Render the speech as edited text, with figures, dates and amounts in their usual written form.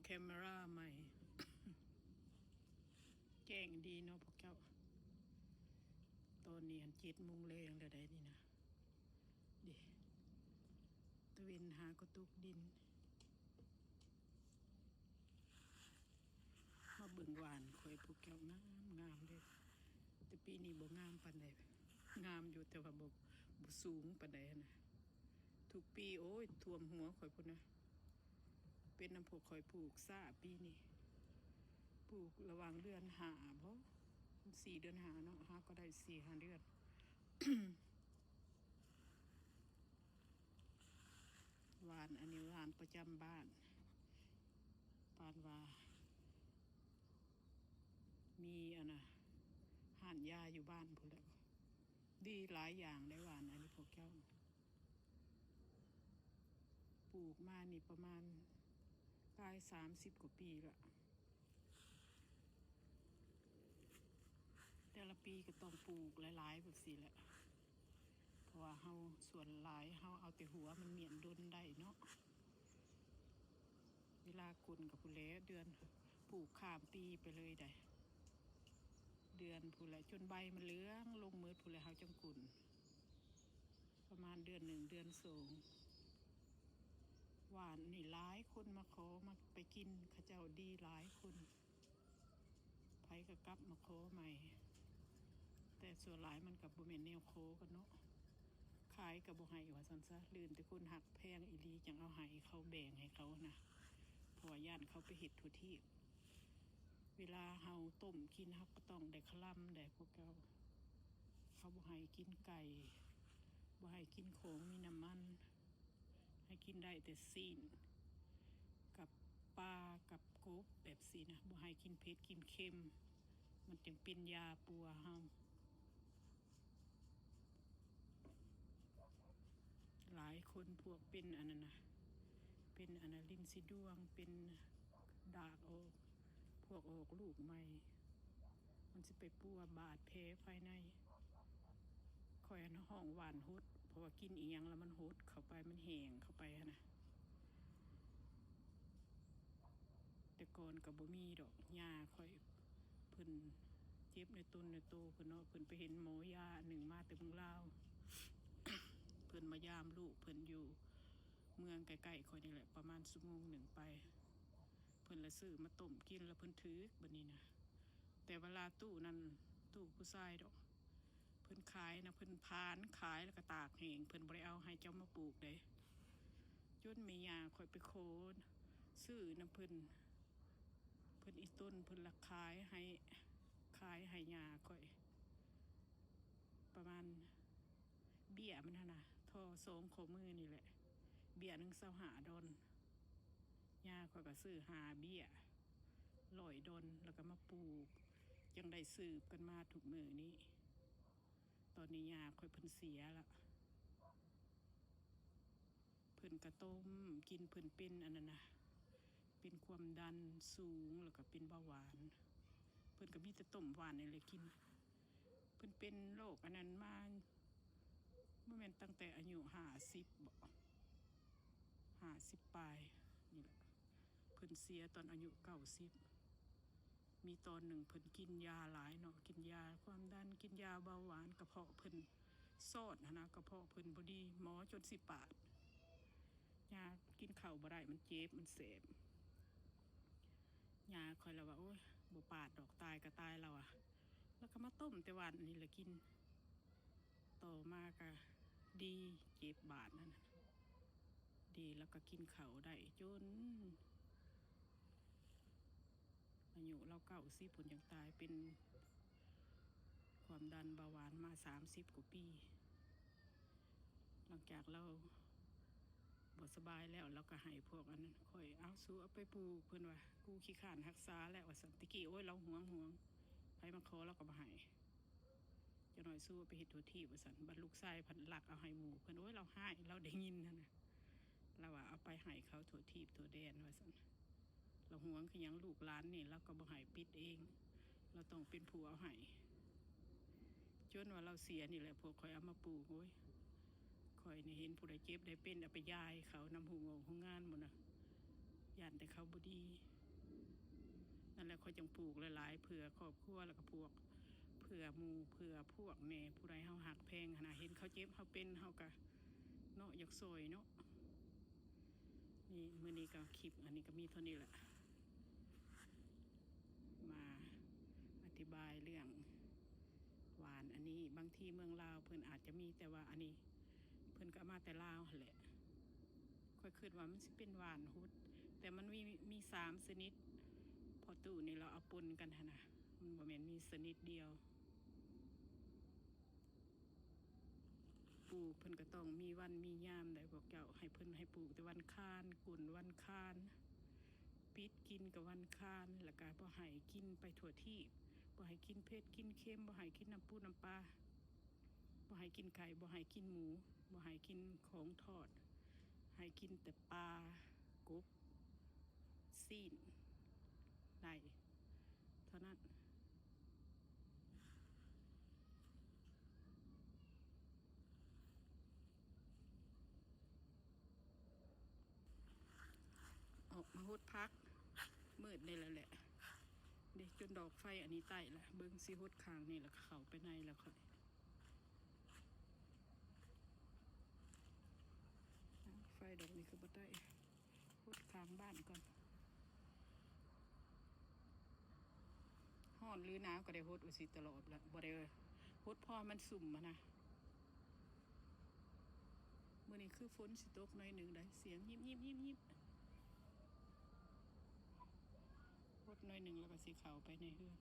แคมราใหม่ แจ้งดีเนาะพวกเจ้าตอนนี้7 โมงแรงแล้วได้นี่นะดิตะเวนหากระตุกดินมาเบิ่งหวานข่อยพวกเจ้างามเลยแต่ปีนี้บ่งามปานใดงามอยู่แต่ว่าบ่สูงปานใดนะทุกปีโอ้ยท่วมหัวข่อยพุ่นนะเป็นน้ำพวกข่อยปลูกซ่าปีนี้ปลูกระหว่างเดือนหาบ่4 เดือนหาเนาะหาก็ได้4-5 เดือน หวานอันนี้หวานประจำบ้านปานว่ามีห่านยาอยู่บ้านพุ่นแหละดีหลายอย่างได้หวานอันนี้พวกเจ้าปลูกมานี่ประมาณกาย30 กว่าปีละแต่ละปีก็ต้องปลูกหลายๆแบบสิแหละเพราะว่าเฮาส่วนหลายเฮาเอาแต่หัวมันเมียนดนได้เนาะเวลากุนกับผู้เล่เดือนปลูกข้ามปีไปเลยได้เดือนผู้เล่จนใบมันเหลืองลงมืดผู้เล่เฮาจังกุนประมาณเดือน1 เดือน2หวานนี่หลายคนมาขอมาไปกินเขาเจ้าดีหลายคนไผก็กลับมาขอใหม่แต่ส่วนหลายมันกับบ่แม่นแนวโคกันเนาะขายกับบ่ให้ว่าซั่นซะลืมแต่คนหักแพงอีหลีจังเอาให้เขาแบ่งให้เขานะเพราะว่าย่านเขาไปเฮ็ดทุกที่เวลาเฮาต้มกินเฮาก็ต้องได้คลำได้พวกเขาบ่ให้กินไก่บ่ให้กินของมีน้ำมันให้กินได้แต่ซีนกับปลากับกบแบบสินะบ่ให้กินเผ็ดกินเค็มมันจึงเป็นยาปัวเฮาหลายคนพวกเป็นอันนั้นนะเป็นลิ้นสีดวงเป็นดากออกพวกออกลูกใหม่มันจะไปปัวบาดแผลภายในคอยห้องหวานฮดเพราะว่ากินอีหยังแล้วมันฮดเข้าไปมันแห้งเข้าไปนะแต่ก่อนกับบ่มีดอกยาคอยเพิ่นเจ็บในต้นในโตเพิ่นเนาะเพิ่นไปเห็นหมอยาหนึ่งมาแต่เมืองลาว เพิ่นมายามลูกเพิ่นอยู่เมืองใกล้ๆคอยนี่แหละประมาณ1 ชั่วโมงไปเพิ่นละซื้อมาต้มกินแล้วเพิ่นถือบัดนี้นะแต่เวลาตู้นั้นตู้ผู้ชายดอกเพิ่นขายนะเพิ่นพานขายแล้วก็ตากแห้งเพิ่นบ่ได้เอาให้เจ้ามาปลูกเด้จนแม่ย่าคอยไปโคซื้อน้ำเพิ่นอีต้นเพิ่นละขายให้ย่าคอยประมาณเบี้ยมันนะทอ2 ข้อมือนี่แหละเบี้ย1 25 ดอลย่าคอยก็ซื้อ5 เบี้ย100 ดอลแล้วก็มาปลูกยังได้สืบกันมาทุกมื้อนี้ตอนนี้ย่าคอยเพิ่นเสียละเพิ่นกระต้มกินเพิ่นเป็นอันนั้นนะเป็นความดันสูงแล้วก็เป็นเบาหวานเพิ่นก็มีแต่ต้มหวานนี่เลยกินเพิ่นเป็นโรคอันนั้นมาเมื่อแม่นตั้งแต่อายุ50บ่50ปลายนี่แหละเพิ่นเสียตอนอายุ90มีตอนหนึ่งเพิ่นกินยาหลายเนาะกินยาความดันกินยาเบาหวานกระเพาะเพิ่นซอดนะกระเพาะเพิ่นบ่ดีหมอจนสิปาดยากินข้าวบ่ได้มันเจ็บมันแสบยาคอยแล้วว่าโอ้ยบ่ปาดดอกตายก็ตายแล้วแล้วก็มาต้มแต่วันนี้แหละกินต่อมาก็ดีเจ็บบาดนั่นดีแล้วก็กินข้าวได้จนอายุเรา90ผลยังตายเป็นความดันเบาหวานมา30 กว่าปีหลังจากเราบ่สบายแล้วเราก็ให้พวกอันนั้นค่อยเอาสู้เอาไปปลูกเพิ่นว่ากูขี้ข้านรักษาแล้วว่าสันติกี้โอ้ยเราห่วงไผมาขอเราก็บ่ให้จะหน่อยสู้ไปเฮ็ดทั่วที่ว่าสันบัดลูกชายพันลักเอาให้หมู่เพิ่นโอ้ยเราให้เราได้ยินนั่นน่ะเราว่าเอาไปให้เขาทั่วที่ทั่วแดนว่าสันเราห่วงคือหยังลูกหลานนี่เราก็บ่ให้ปิดเองเราต้องเป็นผู้เอาให้จนว่าเราเสียนี่แหละพวกค่อยเอามาปลูกโอ้ยคอยนี่เห็นผู้ใดเจ็บได้เป็นเอาไปยายเขานำหูงงงานหมดนะยาน านแต่เขาบ่ดีนั่นแหละเขาจังปลูกหลายๆเผื่อครอบครัวแล้วก็พวกเผื่อหมู่เผื่อพวกแม่ผู้ใดเฮาหักแพงขนาดเห็นเขาเจ็บเขาเป็นเฮาก็เนาะอยากซอยเนาะนี่มื้อนี้ก็คลิปอันนี้ก็มีเท่านี้แหละมาอธิบายเรื่องหวานอันนี้บางทีเมืองลาวเพิ่นอาจจะมีแต่ว่าอันนี้เพิ่นก็มาแต่ลาวแหละค่อยคิดว่ามันสิเป็นหวานฮุดแต่มันมี3ชนิดพอตู้นี่เราเอาปนกันหั่นน่ะมันบ่แม่นมีชนิดเดียวปลูกเพิ่นก็ต้องมีวันมียามได้บอกเจ้าให้เพิ่นให้ปลูกแต่วันค้านกุ่นวันค้านปิดกินกับวันค้านแล้วก็บ่ให้กินไปทั่วที่บ่ให้กินเผ็ดกินเค็มบ่ให้กินน้ำปูน้ำปลาบ่ให้กินไก่บ่ให้กินหมูบ่ให้กินของทอดให้กินแต่ปลากบซีนไก่เท่านั้นออกมาฮดพักมืดนี่แหละเด็กจนดอกไฟอันนี้ไต่ละเบิ้งซีฮดคางนี่แหละเข้าไปในแล้วค่อยไฟดอกนี้คือบ่ได้ฮดคางบ้านก่อนห้อนหรือหนาวก็ได้ฮดอุสิตลอดละบ่ได้ฮดพอมันสุ่มมานะมื้อนี้คือฝนสิตกหน่อยหนึ่งได้เสียงยิบฮดหน่อยหนึ่งแล้วก็สิเข้าไปในเฮือน